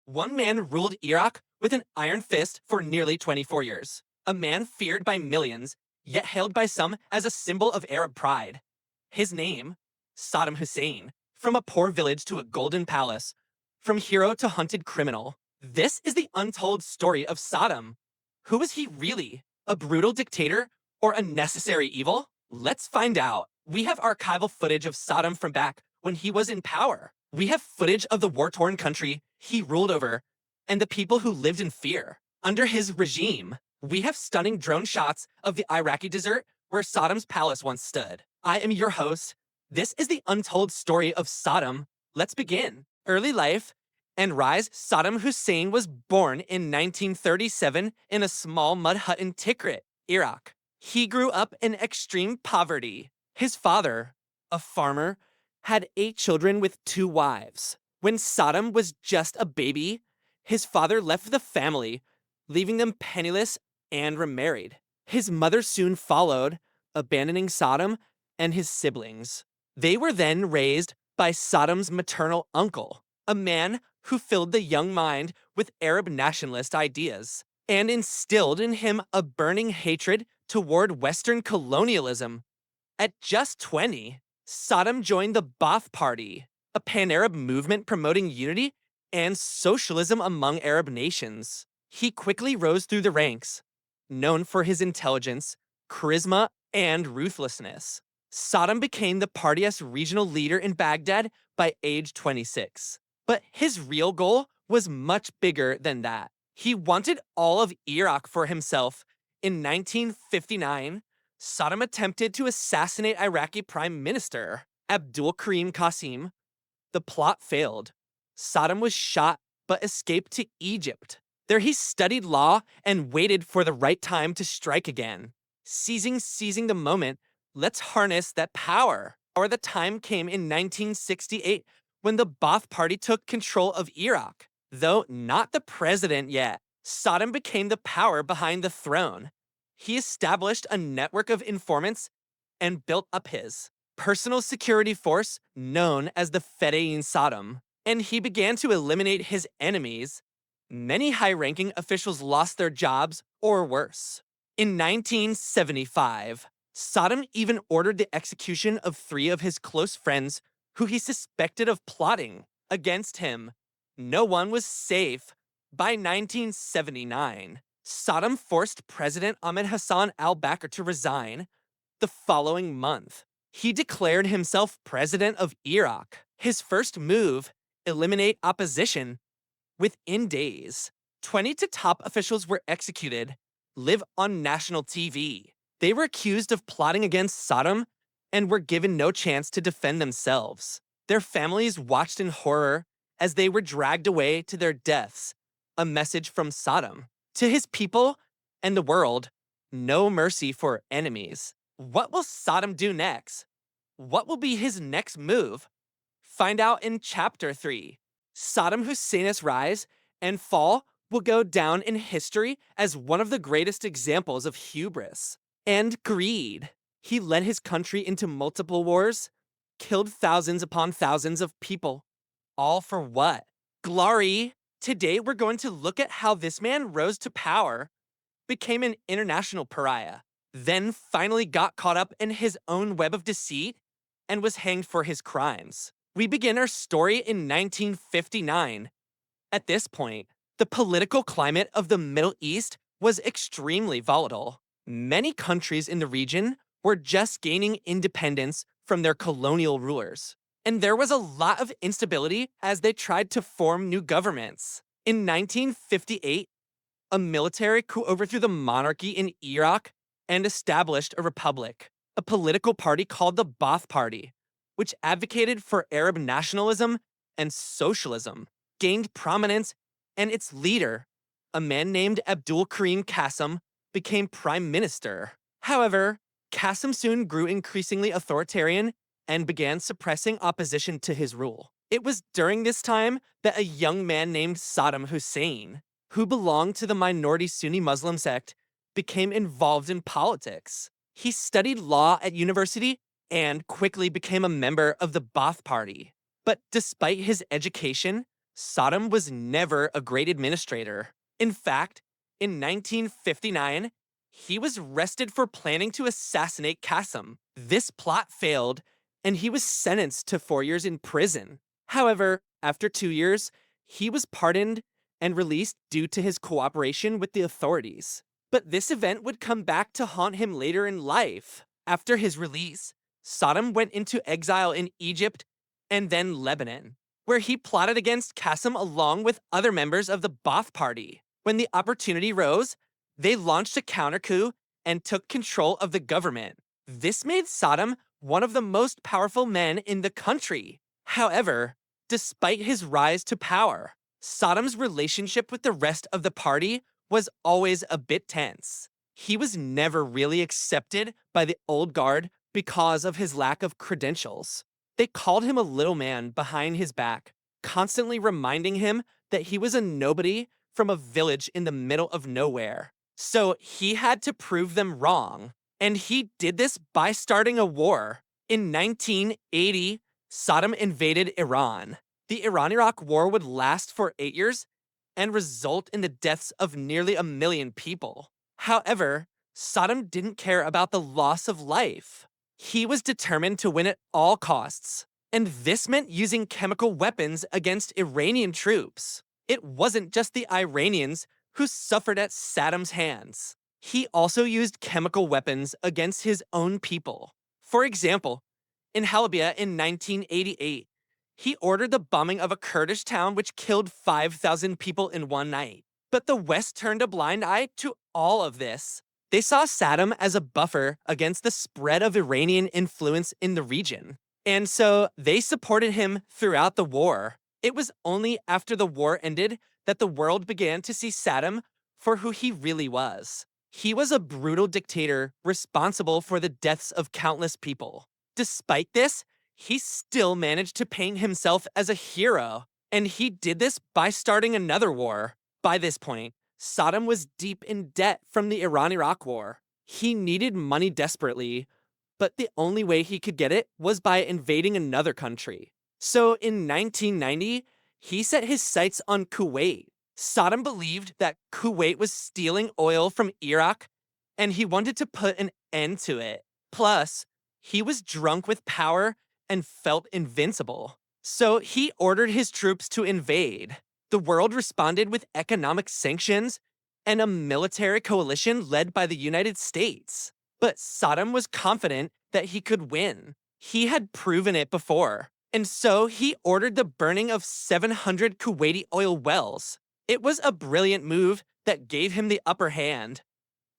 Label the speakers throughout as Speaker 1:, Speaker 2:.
Speaker 1: One man ruled Iraq with an iron fist for nearly 24 years. A man feared by millions, yet hailed by some as a symbol of Arab pride. His name, Saddam Hussein. From a poor village to a golden palace, from hero to hunted criminal. This is the untold story of Saddam. Who was he really? A brutal dictator or a necessary evil? Let's find out. We have archival footage of Saddam from back when he was in power. We have footage of the war-torn country he ruled over and the people who lived in fear under his regime. We have stunning drone shots of the Iraqi desert where Saddam's palace once stood. I am your host. This is the untold story of Saddam. Let's begin. Early life and rise. Saddam Hussein was born in 1937 in a small mud hut in Tikrit, Iraq. He grew up in extreme poverty. His father, a farmer, had 8 children with 2 wives. When Saddam was just a baby, his father left the family, leaving them penniless and remarried. His mother soon followed, abandoning Saddam and his siblings. They were then raised by Saddam's maternal uncle, a man who filled the young mind with Arab nationalist ideas and instilled in him a burning hatred toward Western colonialism. At just 20, Saddam joined the Ba'ath Party, a pan-Arab movement promoting unity and socialism among Arab nations. He quickly rose through the ranks, known for his intelligence, charisma, and ruthlessness. Saddam became the party's regional leader in Baghdad by age 26. But his real goal was much bigger than that. He wanted all of Iraq for himself. In 1959, Saddam attempted to assassinate Iraqi Prime Minister Abdul Karim Qasim. The plot failed. Saddam was shot but escaped to Egypt. There he studied law and waited for the right time to strike again. Seizing the moment, let's harness that power. Or the time came in 1968 when the Ba'ath Party took control of Iraq. Though not the president yet, Saddam became the power behind the throne. He established a network of informants and built up his personal security force known as the Fedayeen Saddam. And he began to eliminate his enemies. Many high-ranking officials lost their jobs or worse. In 1975, Saddam even ordered the execution of 3 of his close friends who he suspected of plotting against him. No one was safe. By 1979, Saddam forced President Ahmed Hassan al-Bakr to resign. The following month, he declared himself president of Iraq. His first move, eliminate opposition. Within days, 20 top officials were executed, live on national TV. They were accused of plotting against Saddam and were given no chance to defend themselves. Their families watched in horror as they were dragged away to their deaths. A message from Saddam to his people and the world: no mercy for enemies. What will Saddam do next? What will be his next move? Find out in Chapter 3. Saddam Hussein's rise and fall will go down in history as one of the greatest examples of hubris and greed. He led his country into multiple wars, killed thousands upon thousands of people. All for what? Glory. Today we're going to look at how this man rose to power, became an international pariah, then finally got caught up in his own web of deceit and was hanged for his crimes. We begin our story in 1959. At this point, the political climate of the Middle East was extremely volatile. Many countries in the region were just gaining independence from their colonial rulers, and there was a lot of instability as they tried to form new governments. In 1958, a military coup overthrew the monarchy in Iraq and established a republic, a political party called the Ba'ath Party, which advocated for Arab nationalism and socialism, gained prominence, and its leader, a man named Abdul Karim Qasim, became prime minister. However, Qasim soon grew increasingly authoritarian and began suppressing opposition to his rule. It was during this time that a young man named Saddam Hussein, who belonged to the minority Sunni Muslim sect, became involved in politics. He studied law at university and quickly became a member of the Ba'ath Party. But despite his education, Saddam was never a great administrator. In fact, in 1959, he was arrested for planning to assassinate Qasem. This plot failed, and he was sentenced to 4 years in prison. However, after 2 years, he was pardoned and released due to his cooperation with the authorities. But this event would come back to haunt him later in life. After his release, Saddam went into exile in Egypt and then Lebanon, where he plotted against Qasem along with other members of the Ba'ath Party. When the opportunity rose, they launched a counter coup and took control of the government. This made Saddam one of the most powerful men in the country. However, despite his rise to power, Saddam's relationship with the rest of the party was always a bit tense. He was never really accepted by the old guard because of his lack of credentials. They called him a little man behind his back, constantly reminding him that he was a nobody from a village in the middle of nowhere. So he had to prove them wrong. And he did this by starting a war. In 1980, Saddam invaded Iran. The Iran-Iraq War would last for 8 years and result in the deaths of nearly 1 million people. However, Saddam didn't care about the loss of life. He was determined to win at all costs, and this meant using chemical weapons against Iranian troops. It wasn't just the Iranians who suffered at Saddam's hands. He also used chemical weapons against his own people. For example, in Halabia in 1988, he ordered the bombing of a Kurdish town which killed 5,000 people in one night. But the West turned a blind eye to all of this. They saw Saddam as a buffer against the spread of Iranian influence in the region. And so they supported him throughout the war. It was only after the war ended that the world began to see Saddam for who he really was. He was a brutal dictator responsible for the deaths of countless people. Despite this, he still managed to paint himself as a hero. And he did this by starting another war. By this point, Saddam was deep in debt from the Iran-Iraq War. He needed money desperately, but the only way he could get it was by invading another country. So in 1990, he set his sights on Kuwait. Saddam believed that Kuwait was stealing oil from Iraq, and he wanted to put an end to it. Plus, he was drunk with power and felt invincible. So he ordered his troops to invade. The world responded with economic sanctions and a military coalition led by the United States. But Saddam was confident that he could win. He had proven it before. And so he ordered the burning of 700 Kuwaiti oil wells. It was a brilliant move that gave him the upper hand.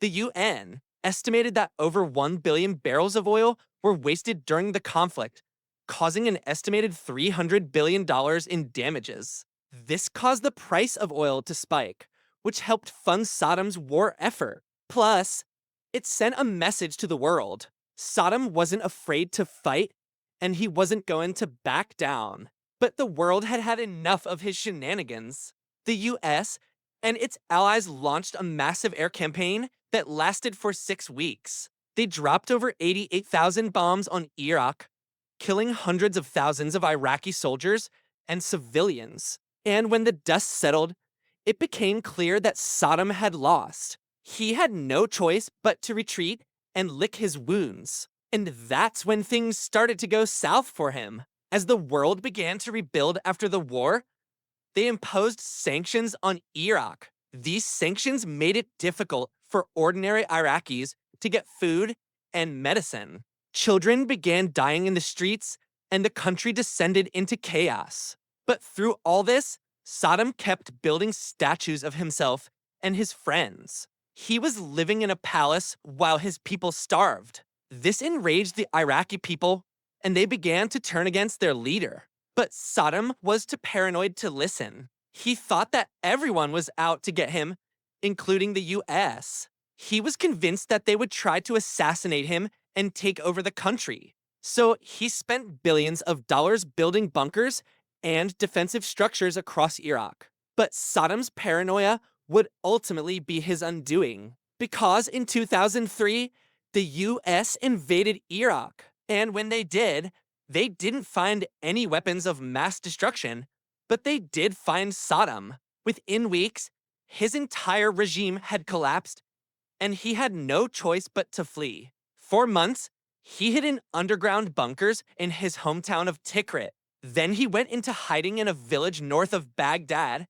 Speaker 1: The UN estimated that over 1 billion barrels of oil were wasted during the conflict, causing an estimated $300 billion in damages. This caused the price of oil to spike, which helped fund Saddam's war effort. Plus, it sent a message to the world. Saddam wasn't afraid to fight, and he wasn't going to back down. But the world had had enough of his shenanigans. The US and its allies launched a massive air campaign that lasted for 6 weeks. They dropped over 88,000 bombs on Iraq, killing hundreds of thousands of Iraqi soldiers and civilians. And when the dust settled, it became clear that Saddam had lost. He had no choice but to retreat and lick his wounds. And that's when things started to go south for him. As the world began to rebuild after the war, they imposed sanctions on Iraq. These sanctions made it difficult for ordinary Iraqis to get food and medicine. Children began dying in the streets, and the country descended into chaos. But through all this, Saddam kept building statues of himself and his friends. He was living in a palace while his people starved. This enraged the Iraqi people, and they began to turn against their leader. But Saddam was too paranoid to listen. He thought that everyone was out to get him, including the US. He was convinced that they would try to assassinate him and take over the country. So he spent billions of dollars building bunkers and defensive structures across Iraq. But Saddam's paranoia would ultimately be his undoing, because in 2003, the US invaded Iraq. And when they didn't find any weapons of mass destruction, But they did find Saddam. Within weeks, his entire regime had collapsed, and he had no choice but to flee. For months, he hid in underground bunkers in his hometown of Tikrit. Then he went into hiding in a village north of Baghdad,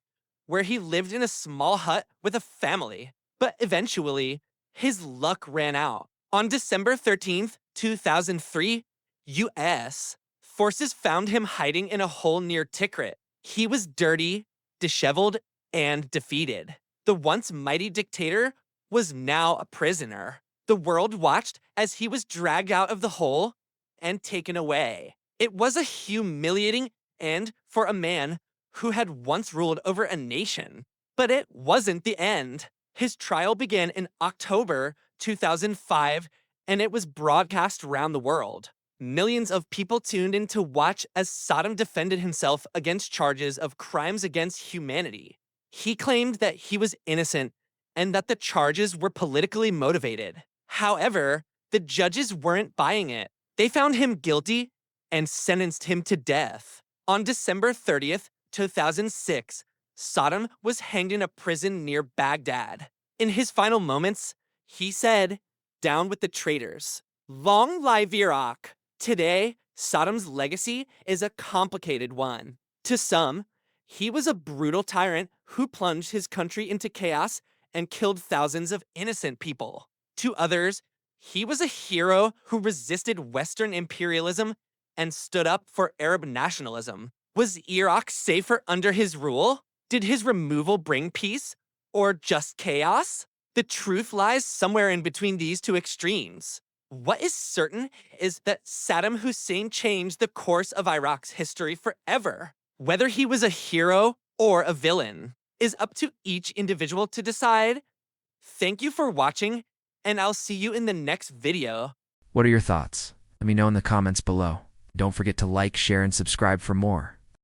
Speaker 1: where he lived in a small hut with a family. But eventually, his luck ran out. On December 13th, 2003, US forces found him hiding in a hole near Tikrit. He was dirty, disheveled, and defeated. The once mighty dictator was now a prisoner. The world watched as he was dragged out of the hole and taken away. It was a humiliating end for a man who had once ruled over a nation. But it wasn't the end. His trial began in October 2005, and it was broadcast around the world. Millions of people tuned in to watch as Saddam defended himself against charges of crimes against humanity. He claimed that he was innocent and that the charges were politically motivated. However, the judges weren't buying it. They found him guilty and sentenced him to death. On December 30th, 2006, Saddam was hanged in a prison near Baghdad. In his final moments, he said, "Down with the traitors. Long live Iraq." Today, Saddam's legacy is a complicated one. To some, he was a brutal tyrant who plunged his country into chaos and killed thousands of innocent people. To others, he was a hero who resisted Western imperialism and stood up for Arab nationalism. Was Iraq safer under his rule? Did his removal bring peace or just chaos? The truth lies somewhere in between these two extremes. What is certain is that Saddam Hussein changed the course of Iraq's history forever. Whether he was a hero or a villain is up to each individual to decide. Thank you for watching, and I'll see you in the next video.
Speaker 2: What are your thoughts? Let me know in the comments below. Don't forget to like, share, and subscribe for more.